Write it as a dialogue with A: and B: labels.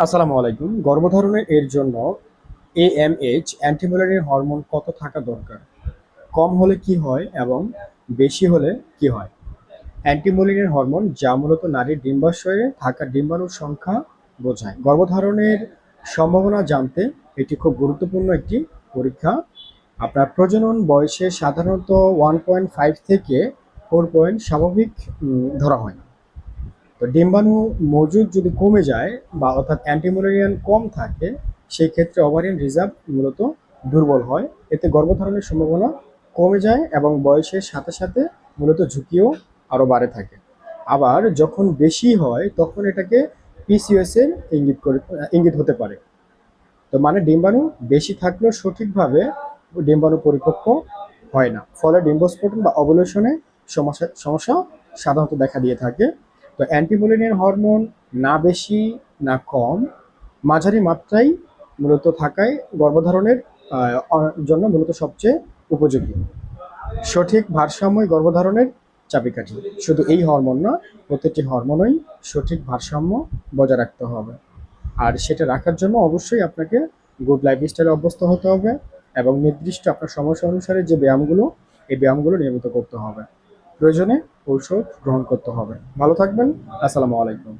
A: আসসালামু আলাইকুম। গর্ভধারণের এর জন্য এএমএইচ অ্যান্টিমুলারিন হরমোন কত থাকা দরকার? কম হলে কি হয় এবং বেশি হলে কি হয়? অ্যান্টিমুলারিন হরমোন যা মূলত নারীর ডিম্বাশয়ে থাকা ডিম্বাণুর সংখ্যা বোঝায়। গর্ভধারণের সম্ভাবনা জানতে এটি খুব গুরুত্বপূর্ণ একটি পরীক্ষা। আপনার প্রজনন বয়সে সাধারণত 1.5 থেকে 4 পয়েন্ট স্বাভাবিক ধরা হয়। তো ডিম্বাণু মজুদ যদি কমে যায় বা অর্থাৎ অ্যান্টিমুলারিয়ান কম থাকে, সেই ক্ষেত্রে ওভারিয়ান রিজার্ভ মূলত দুর্বল হয়। এতে গর্ভধারণের সম্ভাবনা কমে যায় এবং বয়সের সাথে সাথে মূলত ঝুঁকিও আরও বাড়ে থাকে। আবার যখন বেশি হয় তখন এটাকে পিসিওএস এর ইঙ্গিত হতে পারে। তো মানে ডিম্বাণু বেশি থাকলেও সঠিকভাবে ডিম্বাণু পরিপক্ক হয় না, ফলে ডিম্বস্ফোটন বা অবলেশনে সমস্যা সমস্যা সাধারণত দেখা দিয়ে থাকে। তো অ্যান্টিমুলিনের হরমোন না বেশি না কম, মাঝারি মাত্রায় মূলত থাকায় গর্ভধারণের জন্য মূলত সবচেয়ে উপযোগী। সঠিক ভারসাম্যই গর্ভধারণের চাবিকাঠি। শুধু এই হরমোন না, প্রতিটি হরমোনই সঠিক ভারসাম্য বজায় রাখতে হবে। আর সেটা রাখার জন্য অবশ্যই আপনাকে গুড লাইফস্টাইলে অভ্যস্ত হতে হবে এবং নির্দিষ্ট আপনার সমস্যা অনুসারে যে ব্যায়ামগুলো, এই ব্যায়ামগুলো নিয়মিত করতে হবে। প্রয়োজনে ঔষধ গ্রহণ করতে হবে। ভালো থাকবেন। আসসালামু আলাইকুম।